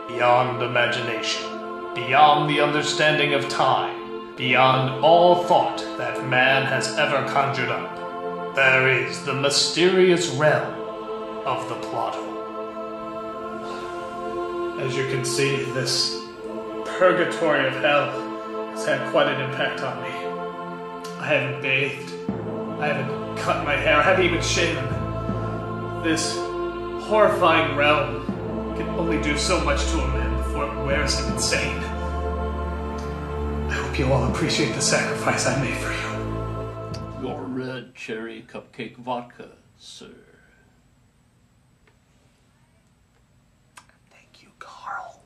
beyond imagination, beyond the understanding of time, beyond all thought that man has ever conjured up, there is the mysterious realm of the Plothole. As you can see, this purgatory of hell has had quite an impact on me. I haven't bathed, I haven't cut my hair, I haven't even shaven. This horrifying realm can only do so much to a man before it wears him insane. I hope you all appreciate the sacrifice I made for you. Your red cherry cupcake vodka, sir. Thank you, Carl.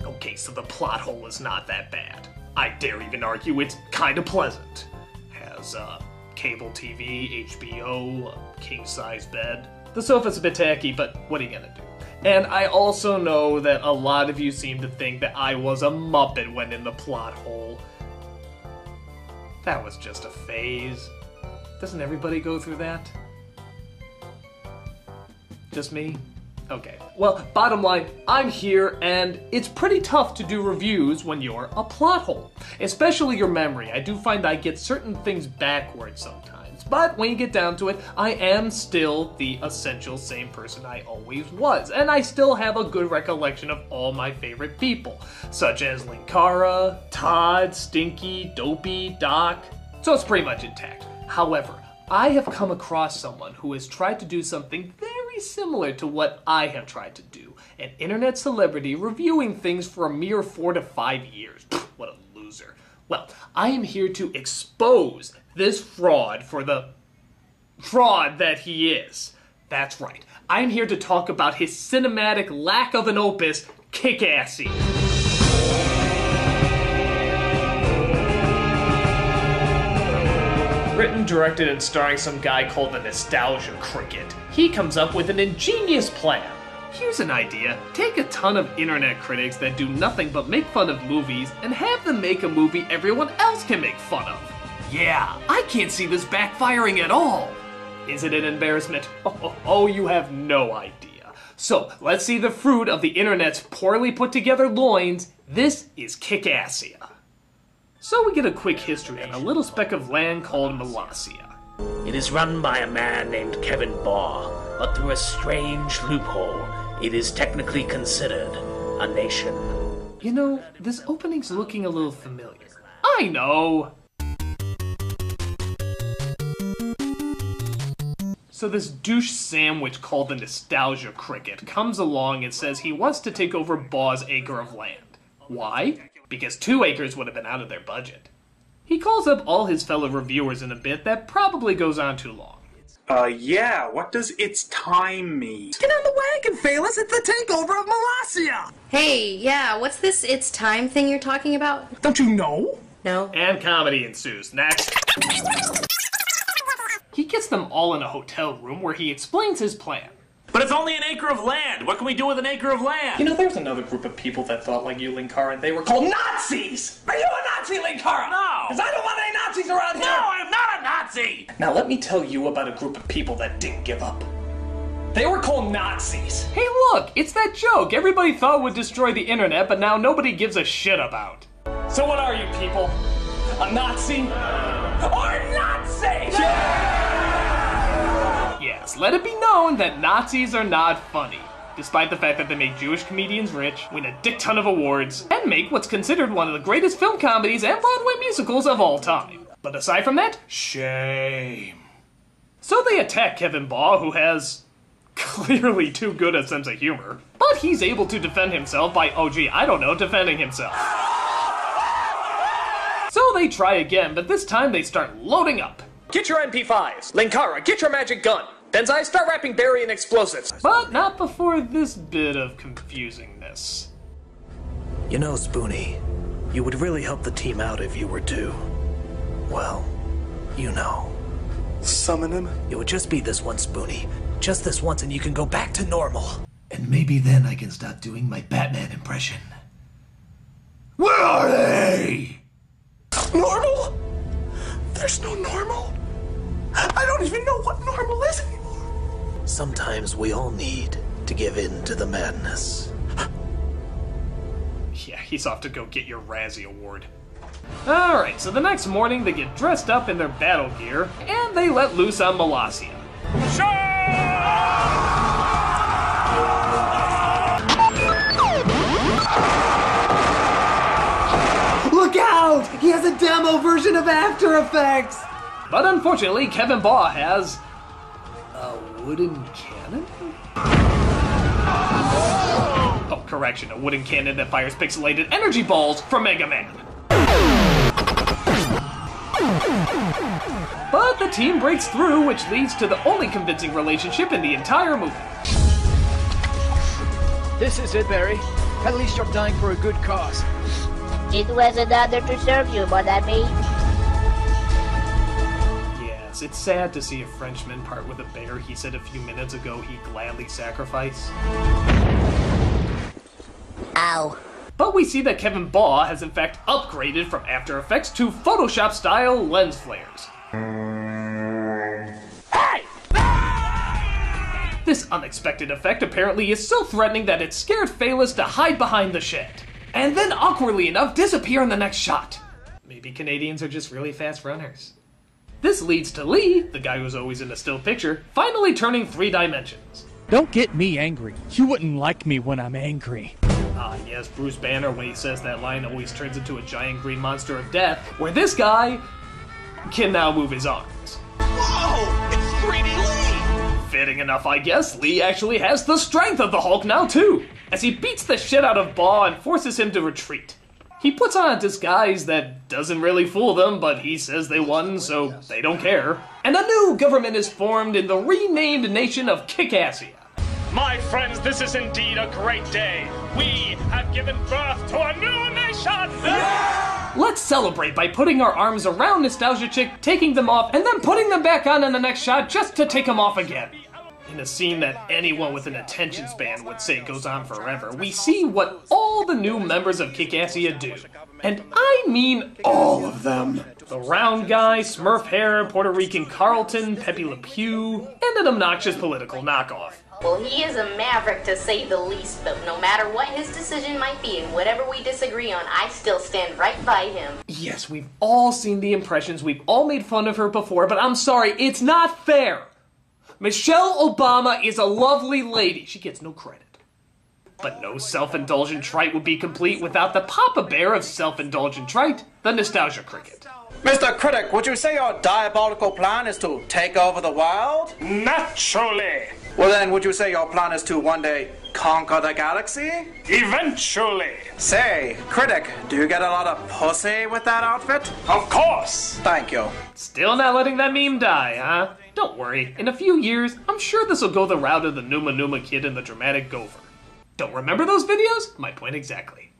Okay, so the plot hole is not that bad. I dare even argue it's kind of pleasant. Has cable TV, HBO, a king-size bed. The sofa's a bit tacky, but what are you gonna do? And I also know that a lot of you seem to think that I was a Muppet when in the plot hole. That was just a phase. Doesn't everybody go through that? Just me? Okay. Well, bottom line, I'm here, and it's pretty tough to do reviews when you're a plot hole. Especially your memory. I do find I get certain things backwards sometimes. But when you get down to it, I am still the essential same person I always was. And I still have a good recollection of all my favorite people. Such as Linkara, Todd, Stinky, Dopey, Doc. So it's pretty much intact. However, I have come across someone who has tried to do something very similar to what I have tried to do. An internet celebrity reviewing things for a mere 4 to 5 years. Pfft, what a loser. Well, I am here to expose this fraud for the fraud that he is. That's right. I am here to talk about his cinematic lack of an opus, Kickassia. Written, directed, and starring some guy called the Nostalgia Cricket. He comes up with an ingenious plan. Here's an idea. Take a ton of internet critics that do nothing but make fun of movies and have them make a movie everyone else can make fun of. Yeah, I can't see this backfiring at all. Is it an embarrassment? Oh, you have no idea. So, let's see the fruit of the internet's poorly put together loins. This is Kickassia. So we get a quick history on a little speck of land called Melassia. It is run by a man named Kevin Barr, but through a strange loophole, it is technically considered a nation. You know, this opening's looking a little familiar. I know! So this douche sandwich called the Nostalgia Cricket comes along and says he wants to take over Barr's acre of land. Why? Because 2 acres would have been out of their budget. He calls up all his fellow reviewers in a bit that probably goes on too long. Yeah, what does "it's time" mean? Get on the wagon, Phaelus, it's the takeover of Melassia! Hey, yeah, what's this "it's time" thing you're talking about? Don't you know? No. And comedy ensues. Next. He gets them all in a hotel room where he explains his plan. But it's only an acre of land! What can we do with an acre of land? You know, there's another group of people that thought like you, Linkara, and they were called Nazis! Are you a Nazi, Linkara? No! Because I don't want any Nazis around here! No, I'm not a Nazi! Now let me tell you about a group of people that didn't give up. They were called Nazis. Hey look, it's that joke everybody thought would destroy the internet, but now nobody gives a shit about. So what are you people? A Nazi? Or Nazi? Yes, let it be known that Nazis are not funny. Despite the fact that they make Jewish comedians rich, win a dick ton of awards, and make what's considered one of the greatest film comedies and Broadway musicals of all time. But aside from that, shame. So they attack Kevin Barr, who has clearly too good a sense of humor. But he's able to defend himself by, defending himself. So they try again, but this time they start loading up. Get your MP5s. Linkara, get your magic gun. Denzai, start wrapping Barry in explosives. But not before this bit of confusingness. You know, Spoonie, you would really help the team out if you were to, well, you know. Summon him? It would just be this once, Spoonie. Just this once and you can go back to normal. And maybe then I can stop doing my Batman impression. Where are they? Normal? There's no normal? I don't even know what normal is anymore. Sometimes we all need to give in to the madness. Yeah, he's off to go get your Razzie Award. Alright, so the next morning they get dressed up in their battle gear, and they let loose on Molossia. Look out! He has a demo version of After Effects! But unfortunately, Kevin Baugh has a wooden cannon? Oh, correction, a wooden cannon that fires pixelated energy balls from Mega Man. But the team breaks through, which leads to the only convincing relationship in the entire movie. This is it, Barry. At least you're dying for a good cause. It was an honor to serve you, mon ami. Yes, it's sad to see a Frenchman part with a bear he said a few minutes ago he'd gladly sacrifice. Ow. But we see that Kevin Baugh has in fact upgraded from After Effects to Photoshop-style lens flares. This unexpected effect apparently is so threatening that it scared Phaelus to hide behind the shed. And then, awkwardly enough, disappear in the next shot. Maybe Canadians are just really fast runners. This leads to Lee, the guy who's always in a still picture, finally turning 3 dimensions. Don't get me angry. You wouldn't like me when I'm angry. Ah, yes, Bruce Banner, when he says that line, always turns into a giant green monster of death, where this guy can now move his arms. Whoa! It's 3D Lee! Fitting enough, I guess, Lee actually has the strength of the Hulk now, too, as he beats the shit out of Baugh and forces him to retreat. He puts on a disguise that doesn't really fool them, but he says they won, so they don't care. And a new government is formed in the renamed nation of Kickassia. My friends, this is indeed a great day. We have given birth to a new nation! Let's celebrate by putting our arms around Nostalgia Chick, taking them off, and then putting them back on in the next shot just to take them off again. In a scene that anyone with an attention span would say goes on forever, we see what all the new members of Kickassia do. And I mean all of them. The round guy, Smurf hair, Puerto Rican Carlton, Pepe Le Pew, and an obnoxious political knockoff. Well, he is a maverick to say the least, but no matter what his decision might be and whatever we disagree on, I still stand right by him. Yes, we've all seen the impressions, we've all made fun of her before, but I'm sorry, it's not fair. Michelle Obama is a lovely lady. She gets no credit. But no self-indulgent trite would be complete without the Papa Bear of self-indulgent trite, the Nostalgia Cricket. Mr. Critic, would you say your diabolical plan is to take over the world? Naturally! Well then, would you say your plan is to one day conquer the galaxy? Eventually! Say, Critic, do you get a lot of pussy with that outfit? Of course! Thank you. Still not letting that meme die, huh? Don't worry, in a few years, I'm sure this'll go the route of the Numa Numa Kid and the Dramatic Gopher. Don't remember those videos? My point exactly.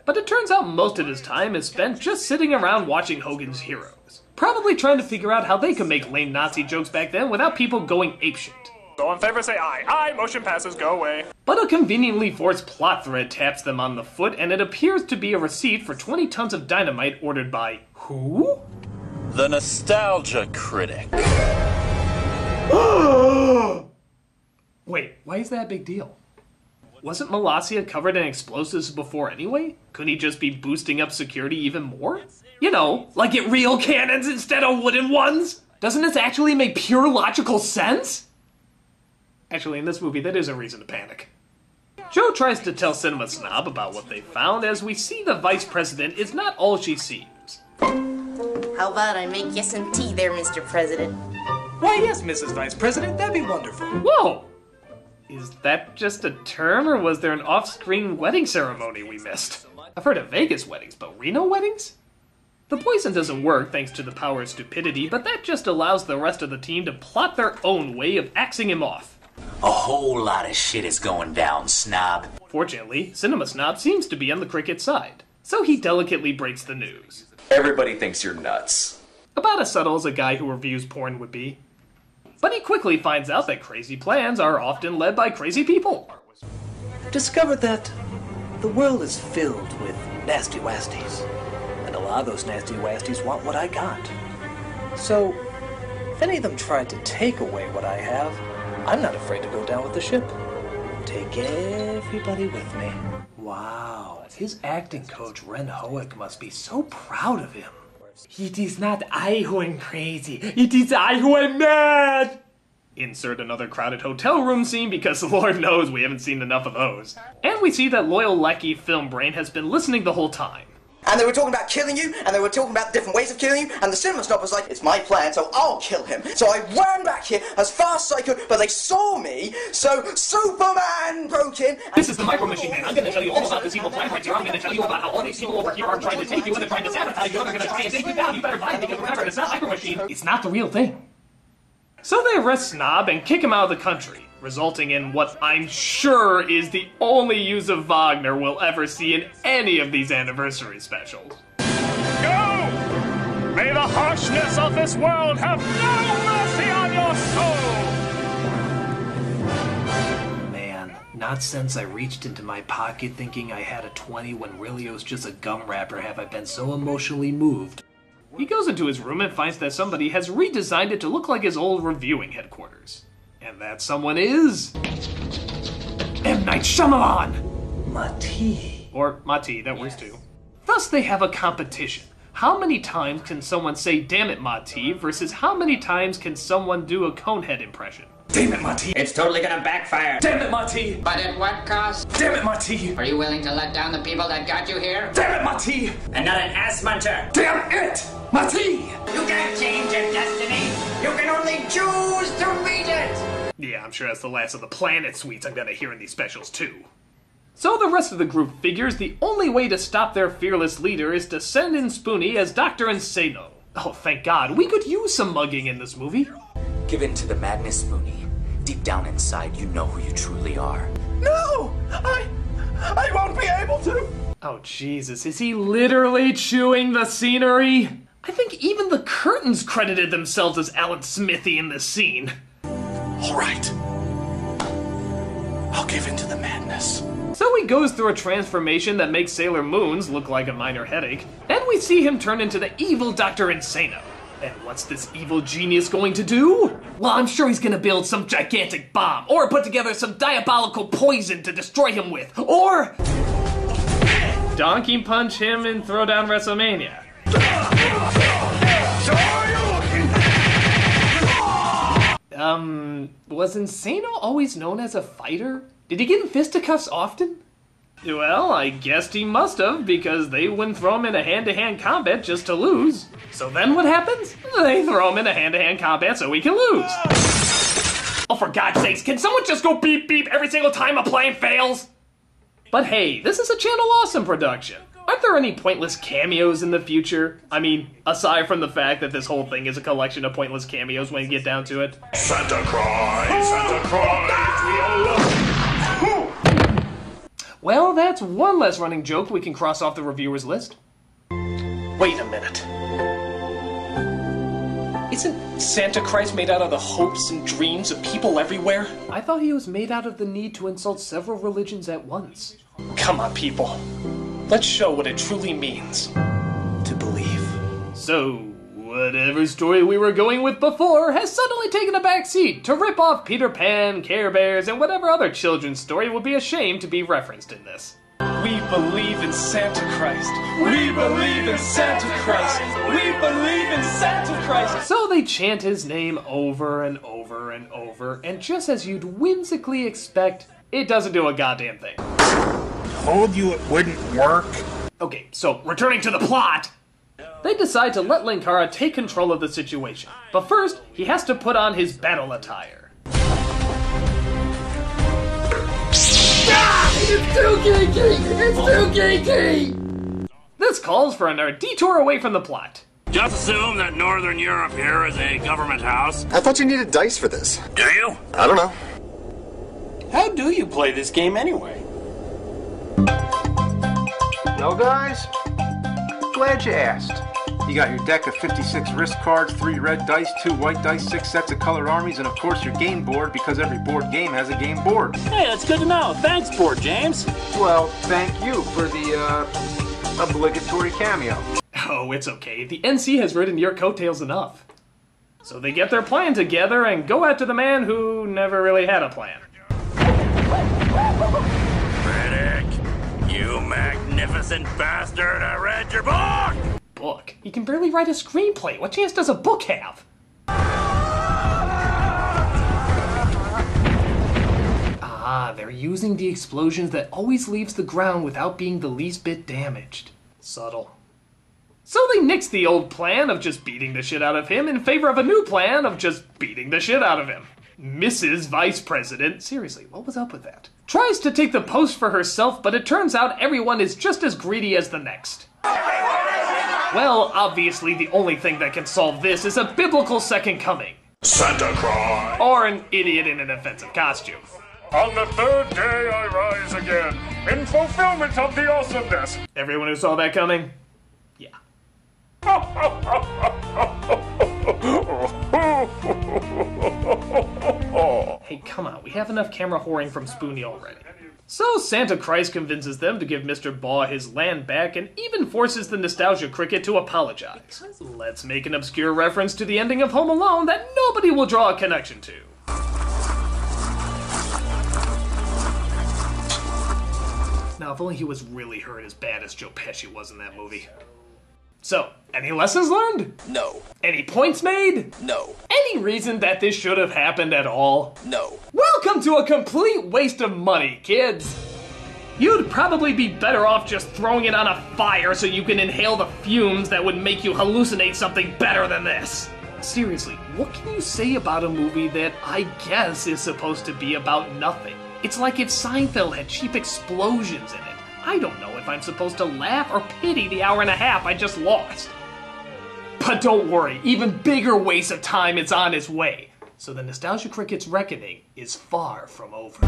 But it turns out most of his time is spent just sitting around watching Hogan's Heroes. Probably trying to figure out how they could make lame Nazi jokes back then without people going apeshit. All in favor say aye. Aye, motion passes, go away. But a conveniently forced plot thread taps them on the foot, and it appears to be a receipt for 20 tons of dynamite ordered by who? The Nostalgia Critic. Wait, why is that a big deal? Wasn't Molossia covered in explosives before anyway? Couldn't he just be boosting up security even more? You know, like get real cannons instead of wooden ones? Doesn't this actually make pure logical sense? Actually, in this movie, that is a reason to panic. Joe tries to tell Cinema Snob about what they found, as we see the Vice President is not all she seems. How about I make you some tea there, Mr. President? Why, yes, Mrs. Vice President, that'd be wonderful. Whoa! Is that just a term, or was there an off-screen wedding ceremony we missed? I've heard of Vegas weddings, but Reno weddings? The poison doesn't work thanks to the power of stupidity, but that just allows the rest of the team to plot their own way of axing him off. A whole lot of shit is going down, Snob. Fortunately, Cinema Snob seems to be on the Cricket side, so he delicately breaks the news. Everybody thinks you're nuts. About as subtle as a guy who reviews porn would be. But he quickly finds out that crazy plans are often led by crazy people. Discovered that the world is filled with nasty wasties, and a lot of those nasty wasties want what I got. So, if any of them tried to take away what I have, I'm not afraid to go down with the ship. take everybody with me. Wow, his acting coach Ren Hoek must be so proud of him. It is not I who am crazy, it is I who am mad! Insert another crowded hotel room scene because Lord knows we haven't seen enough of those. And we see that loyal Lecky Film Brain has been listening the whole time. And they were talking about killing you, and they were talking about different ways of killing you, and the cinema snob was like, it's my plan, so I'll kill him. So I ran back here as fast as I could, but they saw me, so Superman broke in. This is the Micro Machine Man. I'm gonna tell you all about this evil plan right here. I'm gonna tell you about how all these people over here are trying to take you, and they're trying to sabotage you, and they're gonna try and take you down. You better buy it, because remember, it's not Micro Machine. It's not the real thing. So they arrest Snob and kick him out of the country, resulting in what I'm sure is the only use of Wagner we'll ever see in any of these anniversary specials. Go! May the harshness of this world have no mercy on your soul! Man, not since I reached into my pocket thinking I had a 20 when really it was just a gum wrapper have I been so emotionally moved. He goes into his room and finds that somebody has redesigned it to look like his old reviewing headquarters. And that someone is... M. Night Shyamalan! Mati. Or Mati, that works too. Thus they have a competition. How many times can someone say "damn it, Mati" versus how many times can someone do a Conehead impression? Damn it, Mati! It's totally gonna backfire. Damn it, Mati! But at what cost? Damn it, Mati! Are you willing to let down the people that got you here? Damn it, Mati! And not an ass muncher. Damn it, Mati! You can't change your destiny. You can only choose to meet it. Yeah, I'm sure that's the last of the Planet Suites I'm gonna hear in these specials too. So the rest of the group figures the only way to stop their fearless leader is to send in Spoonie as Dr. Insano. Oh, thank God, we could use some mugging in this movie. Give in to the madness, Spoonie. Deep down inside, you know who you truly are. No! I won't be able to! Oh, Jesus, is he literally chewing the scenery? I think even the curtains credited themselves as Alan Smithy in this scene. Alright. I'll give in to the madness. So he goes through a transformation that makes Sailor Moon's look like a minor headache, and we see him turn into the evil Dr. Insano. And what's this evil genius going to do? Well, I'm sure he's gonna build some gigantic bomb, or put together some diabolical poison to destroy him with, or... donkey punch him and throw down WrestleMania. Was Insano always known as a fighter? Did he get in fisticuffs often? Well, I guessed he must have, because they wouldn't throw him into hand-to-hand combat just to lose. So then what happens? They throw him into hand-to-hand combat so he can lose. Oh, for God's sakes, can someone just go beep beep every single time a plan fails? But hey, this is a Channel Awesome production. Aren't there any pointless cameos in the future? I mean, aside from the fact that this whole thing is a collection of pointless cameos when you get down to it. Santa Christ, Santa Christ, we all love... Well, that's one less running joke we can cross off the reviewers list. Wait a minute. Isn't Santa Christ made out of the hopes and dreams of people everywhere? I thought he was made out of the need to insult several religions at once. Come on, people. Let's show what it truly means to believe. So, whatever story we were going with before has suddenly taken a back seat to rip off Peter Pan, Care Bears, and whatever other children's story would be ashamed to be referenced in this. We believe in Santa Christ. We believe in Santa Christ. We believe in Santa Christ. So they chant his name over and over and over, and just as you'd whimsically expect, it doesn't do a goddamn thing. Told you it wouldn't work. Okay, so returning to the plot, they decide to let Linkara take control of the situation. But first, he has to put on his battle attire. It's too geeky! It's too geeky! This calls for a detour away from the plot. Just assume that Northern Europe here is a government house. I thought you needed dice for this. Do you? I don't know. How do you play this game anyway? No, guys? Glad you asked. You got your deck of 56 wrist cards, 3 red dice, 2 white dice, 6 sets of color armies, and of course your game board, because every board game has a game board. Hey, that's good to know. Thanks, Board James. Well, thank you for the, obligatory cameo. Oh, it's okay. The NC has ridden your coattails enough. So they get their plan together and go after the man who never really had a plan. Critic, you magnificent bastard, I read your book! Book? He can barely write a screenplay. What chance does a book have? Ah, they're using the explosions that always leaves the ground without being the least bit damaged. Subtle. So they nixed the old plan of just beating the shit out of him in favor of a new plan of just beating the shit out of him. Mrs. Vice President, seriously, what was up with that? Tries to take the post for herself, but it turns out everyone is just as greedy as the next. Well, obviously the only thing that can solve this is a biblical second coming. Santa Claus! Or an idiot in an offensive costume. On the third day I rise again, in fulfillment of the awesomeness. Everyone who saw that coming? Yeah. Hey, come on, we have enough camera whoring from Spoonie already. So Santa Christ convinces them to give Mr. Baugh his land back and even forces the Nostalgia Cricket to apologize. Let's make an obscure reference to the ending of Home Alone that nobody will draw a connection to. Now, if only he was really hurt as bad as Joe Pesci was in that movie. So, any lessons learned? No. Any points made? No. Any reason that this should have happened at all? No. Welcome to a complete waste of money, kids! You'd probably be better off just throwing it on a fire so you can inhale the fumes that would make you hallucinate something better than this. Seriously, what can you say about a movie that I guess is supposed to be about nothing? It's like if Seinfeld had cheap explosions in it. I don't know if I'm supposed to laugh or pity the hour and a half I just lost. But don't worry, even bigger waste of time is on its way. So the Nostalgia Cricket's reckoning is far from over.